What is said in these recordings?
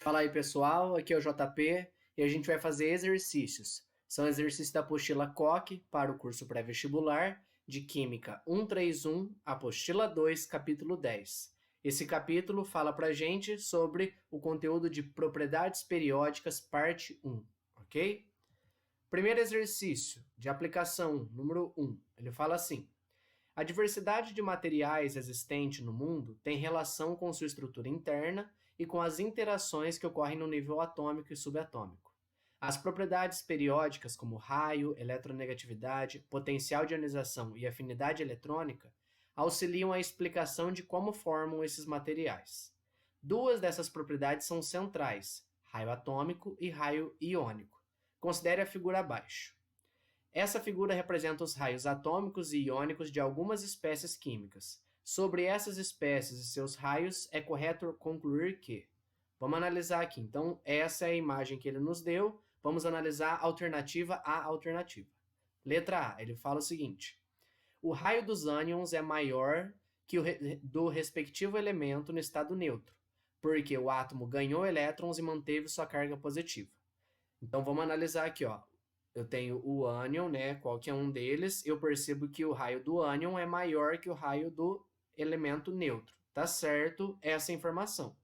Fala aí pessoal, aqui é o JP e a gente vai fazer exercícios. São exercícios da apostila COC para o curso pré-vestibular de Química 131, apostila 2, capítulo 10. Esse capítulo fala pra gente sobre o conteúdo de propriedades periódicas, parte 1, ok? Primeiro exercício de aplicação, número 1. Ele fala assim: a diversidade de materiais existente no mundo tem relação com sua estrutura interna e com as interações que ocorrem no nível atômico e subatômico. As propriedades periódicas, como raio, eletronegatividade, potencial de ionização e afinidade eletrônica, auxiliam a explicação de como formam esses materiais. Duas dessas propriedades são centrais: raio atômico e raio iônico. Considere a figura abaixo. Essa figura representa os raios atômicos e iônicos de algumas espécies químicas. Sobre essas espécies e seus raios, é correto concluir que... Vamos analisar aqui. Então, essa é a imagem que ele nos deu. Vamos analisar a alternativa a alternativa. Letra A, ele fala o seguinte: o raio dos ânions é maior que o do respectivo elemento no estado neutro, porque o átomo ganhou elétrons e manteve sua carga positiva. Então, vamos analisar aqui, ó. Eu tenho o ânion, né? Qualquer um deles, eu percebo que o raio do ânion é maior que o raio do elemento neutro. Tá certo essa informação.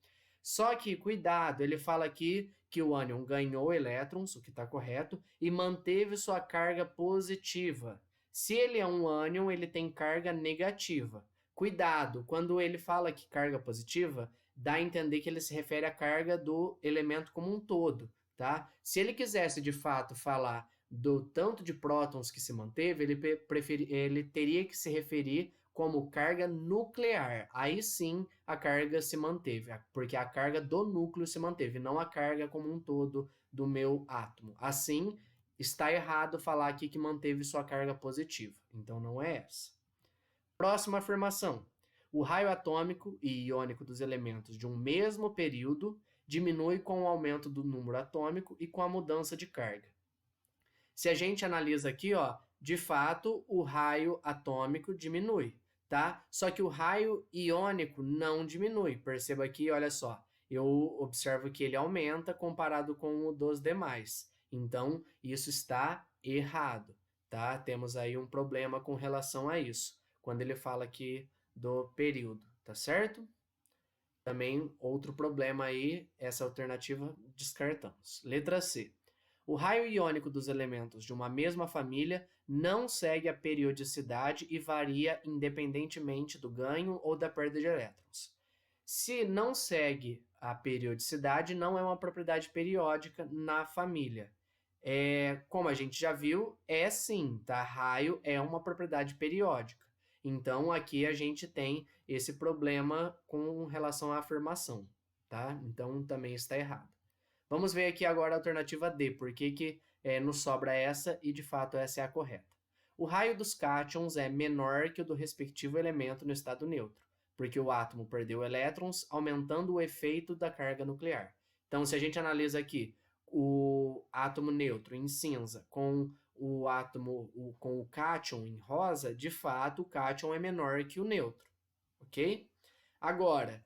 Só que, cuidado, ele fala aqui que o ânion ganhou elétrons, o que está correto, e manteve sua carga positiva. Se ele é um ânion, ele tem carga negativa. Cuidado, quando ele fala que carga positiva, dá a entender que ele se refere à carga do elemento como um todo, tá? Se ele quisesse, de fato, falar do tanto de prótons que se manteve, ele teria que se referir como carga nuclear. Aí sim a carga se manteve, porque a carga do núcleo se manteve, não a carga como um todo do meu átomo. Assim, está errado falar aqui que manteve sua carga positiva. Então não é essa. Próxima afirmação. O raio atômico e iônico dos elementos de um mesmo período diminui com o aumento do número atômico e com a mudança de carga. Se a gente analisa aqui, ó, de fato, o raio atômico diminui, tá? Só que o raio iônico não diminui. Perceba aqui, olha só, eu observo que ele aumenta comparado com o dos demais. Então, isso está errado, tá? Temos aí um problema com relação a isso, quando ele fala aqui do período, tá certo? Também outro problema aí, essa alternativa descartamos. Letra C. O raio iônico dos elementos de uma mesma família não segue a periodicidade e varia independentemente do ganho ou da perda de elétrons. Se não segue a periodicidade, não é uma propriedade periódica na família. Como a gente já viu, é sim, tá? Raio é uma propriedade periódica. Então, aqui a gente tem esse problema com relação à afirmação, tá? Então, também está errado. Vamos ver aqui agora a alternativa D, porque nos sobra essa e de fato essa é a correta. O raio dos cátions é menor que o do respectivo elemento no estado neutro, porque o átomo perdeu elétrons, aumentando o efeito da carga nuclear. Então, se a gente analisa aqui o átomo neutro em cinza com o átomo com o cátion em rosa, de fato o cátion é menor que o neutro, ok? Agora,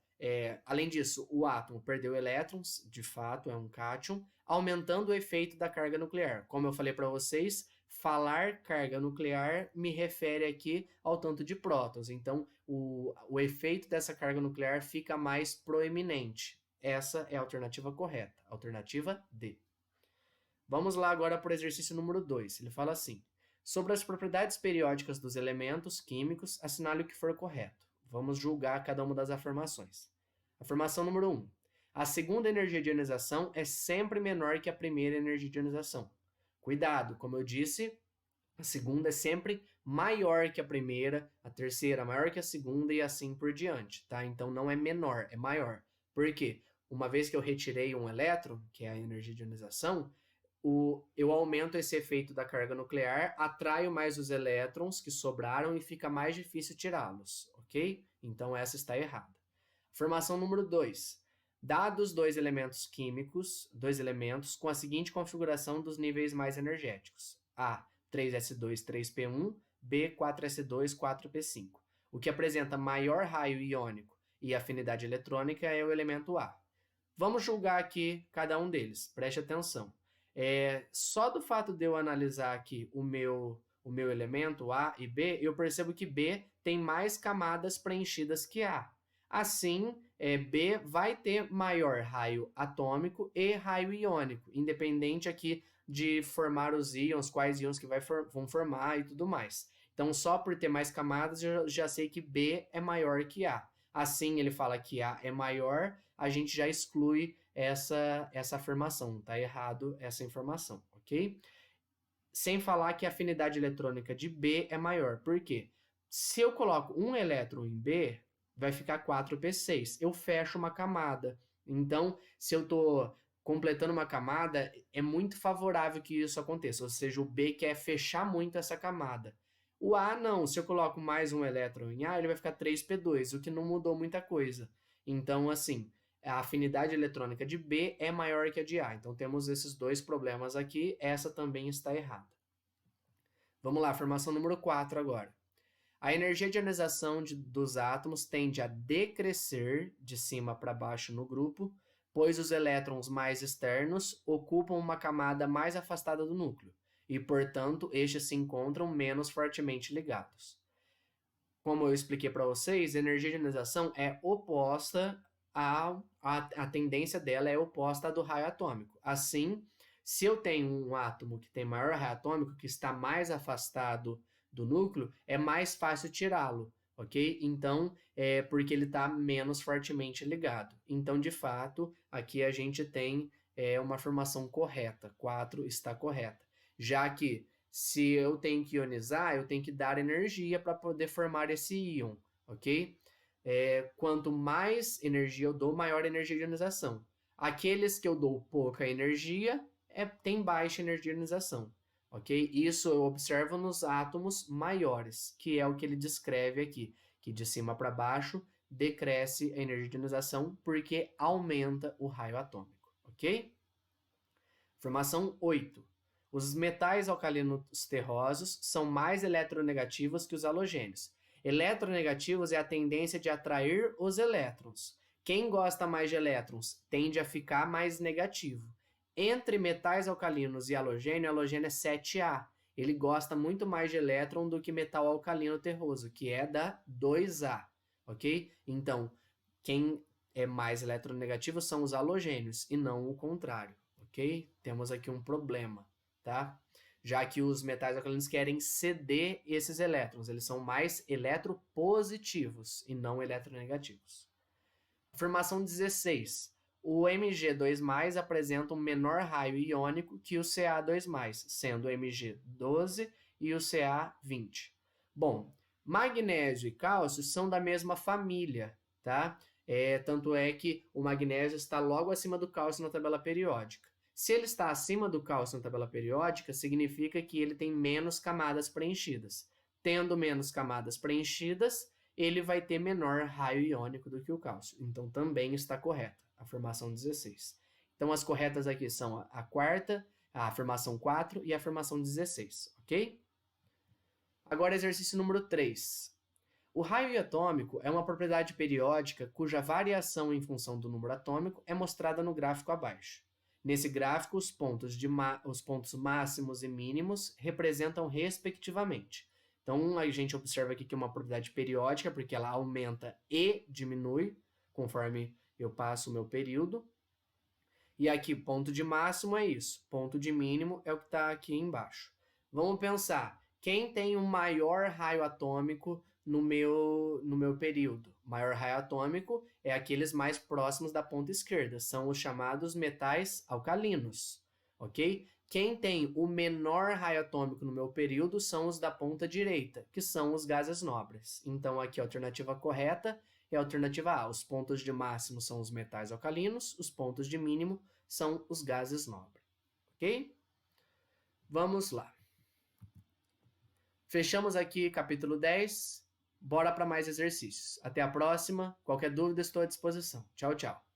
além disso, o átomo perdeu elétrons, de fato é um cátion, aumentando o efeito da carga nuclear. Como eu falei para vocês, falar carga nuclear me refere aqui ao tanto de prótons. Então, o efeito dessa carga nuclear fica mais proeminente. Essa é a alternativa correta, alternativa D. Vamos lá agora para o exercício número 2. Ele fala assim: sobre as propriedades periódicas dos elementos químicos, assinale o que for correto. Vamos julgar cada uma das afirmações. Afirmação número 1. A segunda energia de ionização é sempre menor que a primeira energia de ionização. Cuidado, como eu disse, a segunda é sempre maior que a primeira, a terceira maior que a segunda e assim por diante, tá? Então não é menor, é maior. Por quê? Uma vez que eu retirei um elétron, que é a energia de ionização, eu aumento esse efeito da carga nuclear, atraio mais os elétrons que sobraram e fica mais difícil tirá-los, ok? Então essa está errada. Afirmação número 2. Dados dois elementos com a seguinte configuração dos níveis mais energéticos: A, 3s2, 3p1, B, 4s2, 4p5. O que apresenta maior raio iônico e afinidade eletrônica é o elemento A. Vamos julgar aqui cada um deles, preste atenção. Só do fato de eu analisar aqui o meu elemento A e B, eu percebo que B tem mais camadas preenchidas que A. Assim, B vai ter maior raio atômico e raio iônico, independente aqui de formar os íons, quais íons que vão formar e tudo mais. Então, só por ter mais camadas, eu já sei que B é maior que A. Assim, ele fala que A é maior, a gente já exclui essa afirmação, tá errado essa informação, ok? Sem falar que a afinidade eletrônica de B é maior. Por quê? Se eu coloco um elétron em B, vai ficar 4p6. Eu fecho uma camada. Então, se eu estou completando uma camada, é muito favorável que isso aconteça. Ou seja, o B quer fechar muito essa camada. O A não. Se eu coloco mais um elétron em A, ele vai ficar 3p2, o que não mudou muita coisa. Então, assim, a afinidade eletrônica de B é maior que a de A. Então, temos esses dois problemas aqui. Essa também está errada. Vamos lá, afirmação número 4 agora. A energia de ionização dos átomos tende a decrescer de cima para baixo no grupo, pois os elétrons mais externos ocupam uma camada mais afastada do núcleo, e, portanto, estes se encontram menos fortemente ligados. Como eu expliquei para vocês, a energia de ionização é oposta a tendência dela é oposta à do raio atômico. Assim, se eu tenho um átomo que tem maior raio atômico, que está mais afastado do núcleo, é mais fácil tirá-lo, ok? Então, porque ele está menos fortemente ligado. Então, de fato, aqui a gente tem uma afirmação correta, 4 está correta. Já que se eu tenho que ionizar, eu tenho que dar energia para poder formar esse íon, ok? Quanto mais energia eu dou, maior a energia de ionização. Aqueles que eu dou pouca energia, tem baixa energia de ionização, ok? Isso eu observo nos átomos maiores, que é o que ele descreve aqui, que de cima para baixo decresce a energia de ionização porque aumenta o raio atômico, ok? Informação 8. Os metais alcalinos terrosos são mais eletronegativos que os halogênios. Eletronegativos é a tendência de atrair os elétrons. Quem gosta mais de elétrons tende a ficar mais negativo. Entre metais alcalinos e halogênio é 7A. Ele gosta muito mais de elétron do que metal alcalino terroso, que é da 2A, ok? Então, quem é mais eletronegativo são os halogênios e não o contrário, ok? Temos aqui um problema, tá? Já que os metais alcalinos querem ceder esses elétrons, eles são mais eletropositivos e não eletronegativos. Afirmação 16. O Mg2+, apresenta um menor raio iônico que o Ca2+, sendo o Mg12 e o Ca20. Bom, magnésio e cálcio são da mesma família, tá? Tanto é que o magnésio está logo acima do cálcio na tabela periódica. Se ele está acima do cálcio na tabela periódica, significa que ele tem menos camadas preenchidas. Tendo menos camadas preenchidas, ele vai ter menor raio iônico do que o cálcio. Então, também está correta a afirmação 16. Então, as corretas aqui são a quarta, a afirmação 4 e a afirmação 16, ok? Agora, exercício número 3. O raio atômico é uma propriedade periódica cuja variação em função do número atômico é mostrada no gráfico abaixo. Nesse gráfico, os pontos máximos e mínimos representam respectivamente. Então, a gente observa aqui que é uma propriedade periódica, porque ela aumenta e diminui conforme eu passo o meu período. E aqui, ponto de máximo é isso. Ponto de mínimo é o que está aqui embaixo. Vamos pensar, quem tem o maior raio atômico no meu período? O maior raio atômico é aqueles mais próximos da ponta esquerda. São os chamados metais alcalinos, ok? Quem tem o menor raio atômico no meu período são os da ponta direita, que são os gases nobres. Então, aqui a alternativa correta é a alternativa A. Os pontos de máximo são os metais alcalinos, os pontos de mínimo são os gases nobres. Ok? Vamos lá. Fechamos aqui capítulo 10. Bora para mais exercícios. Até a próxima. Qualquer dúvida, estou à disposição. Tchau, tchau.